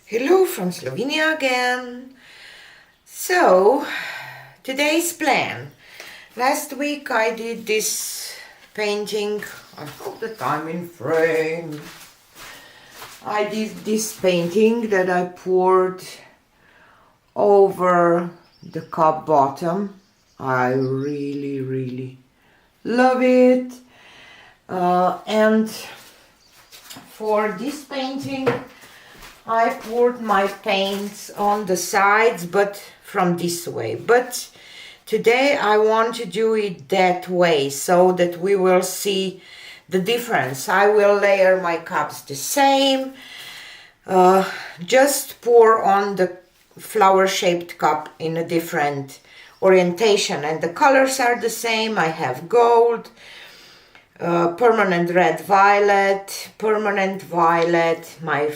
Hello from Slovenia again. So, today's plan. Last week I did this painting. I hope that I'm in frame. I did this painting that I poured over the cup bottom. I really love it. And for this painting I poured my paints on the sides, but from this way. But today I want to do it that way so that we will see the difference. I will layer my cups the same, just pour on the flower-shaped cup in a different orientation, and the colors are the same. I have gold, permanent red violet, permanent violet, my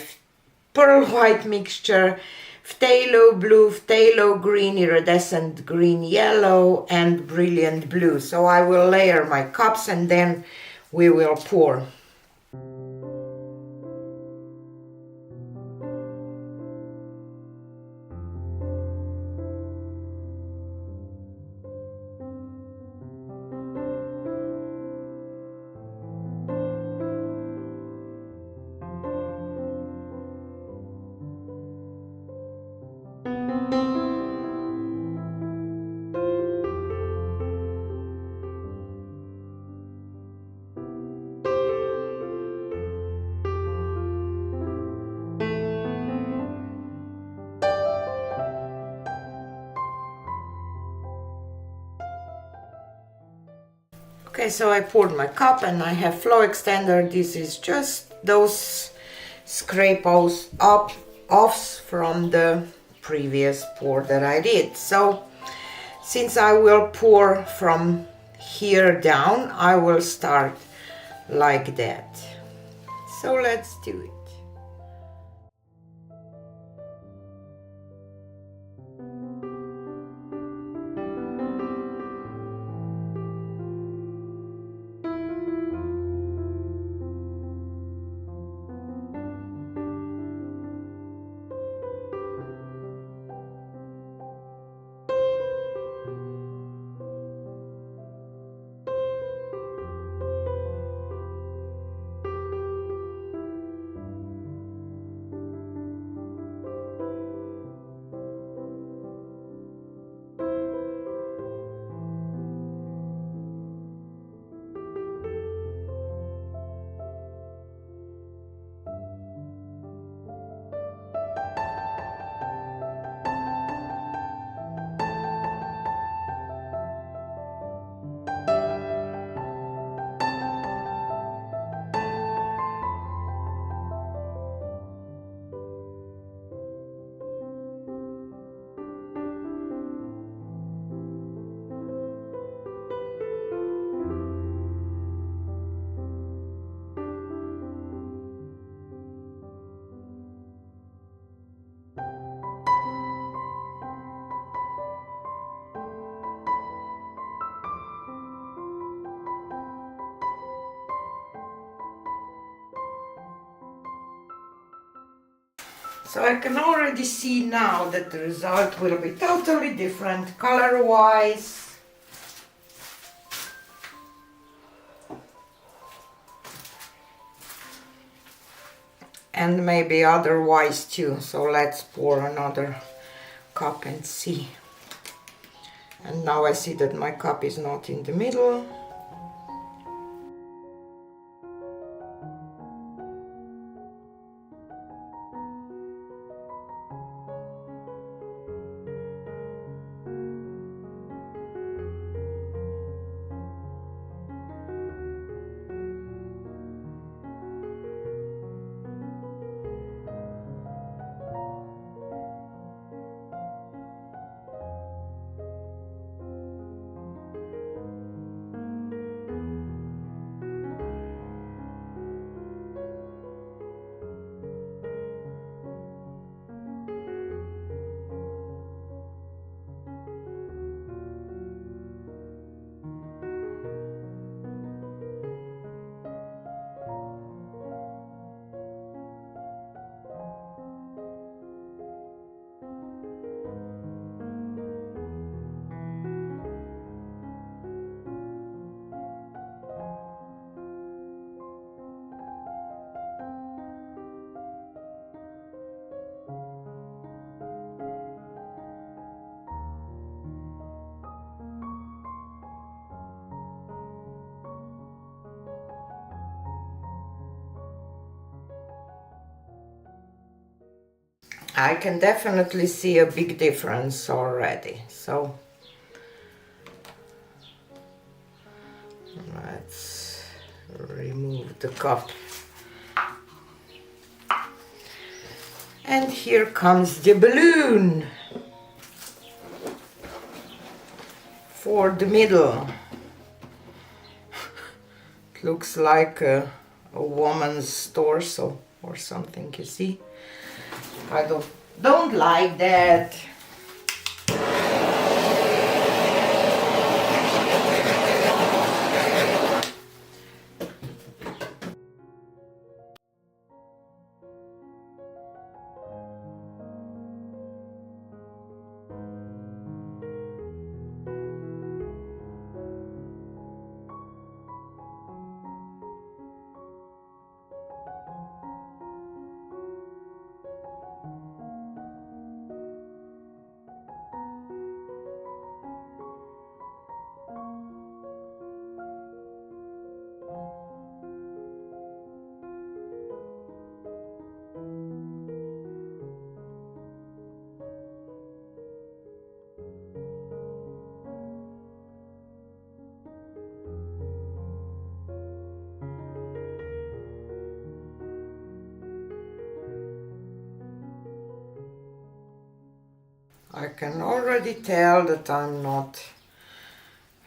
pearl white mixture, phthalo blue, phthalo green, iridescent green, yellow, and brilliant blue. So I will layer my cups and then we will pour. Okay, so I poured my cup and I have flow extender. This is just those offs from the previous pour that I did. So since I will pour from here down, I will start like that. So let's do it. So I can already see now that the result will be totally different color-wise. And maybe otherwise too. So let's pour another cup and see. And now I see that my cup is not in the middle. I can definitely see a big difference already. So let's remove the cup. And here comes the balloon for the middle. It looks like a woman's torso or something, you see. I don't like that. I can already tell that I'm not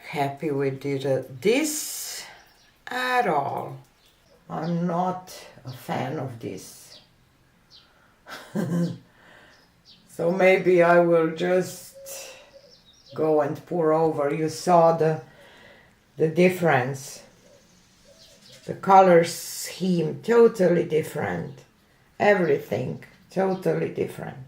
happy with this at all. I'm not a fan of this. So maybe I will just go and pour over. You saw the difference. The color scheme totally different. Everything totally different.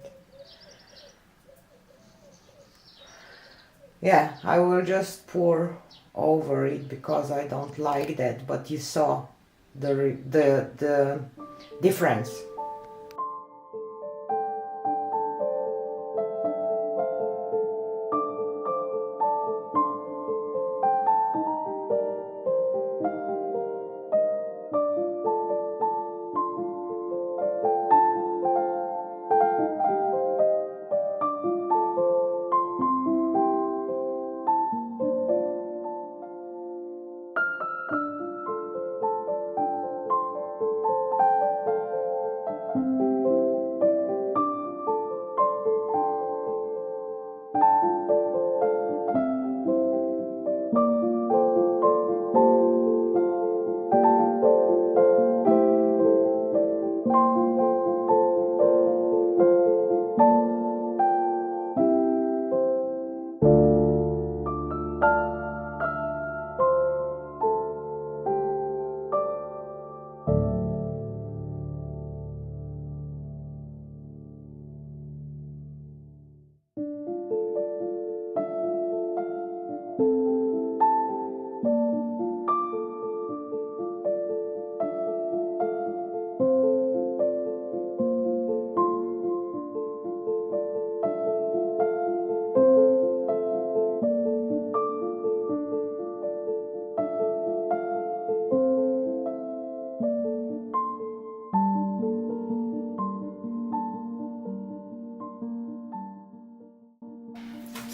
Yeah, I will just pour over it because I don't like that, but you saw the difference.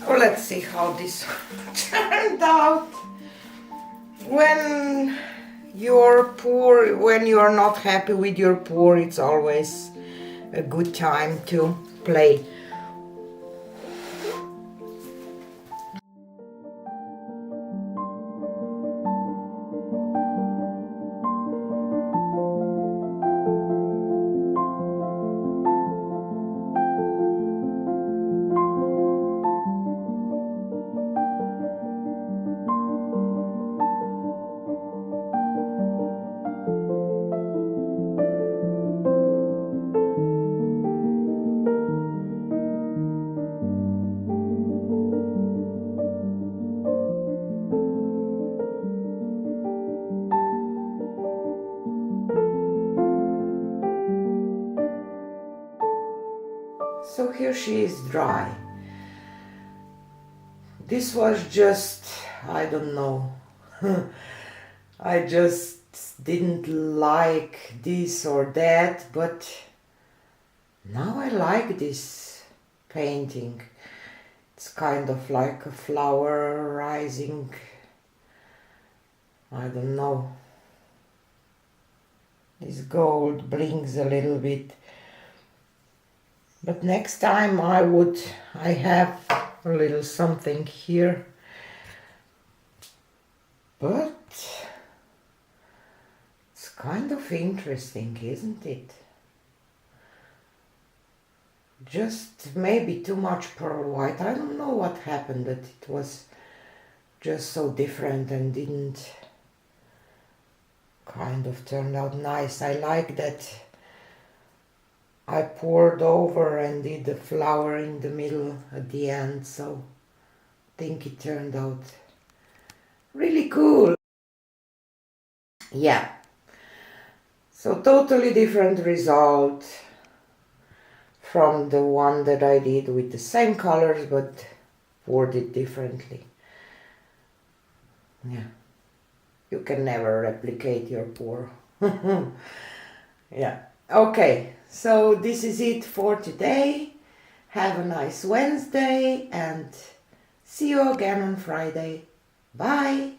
So let's see how this turned out. When you're not happy with your pour, it's always a good time to play. So here she is dry. This was just, I don't know, I just didn't like this or that, but Now I like this painting. It's kind of like a flower rising. I don't know. This gold brings a little bit. But next time I have a little something here. But it's kind of interesting, isn't it? Just maybe too much pearl white. I don't know what happened, that it was just so different and didn't kind of turn out nice. I like that I poured over and did the flower in the middle at the end, so I think it turned out really cool. Yeah, so totally different result from the one that I did with the same colors but poured it differently. Yeah, you can never replicate your pour. Yeah, okay, so this is it for today. Have a nice Wednesday and see you again on Friday. Bye!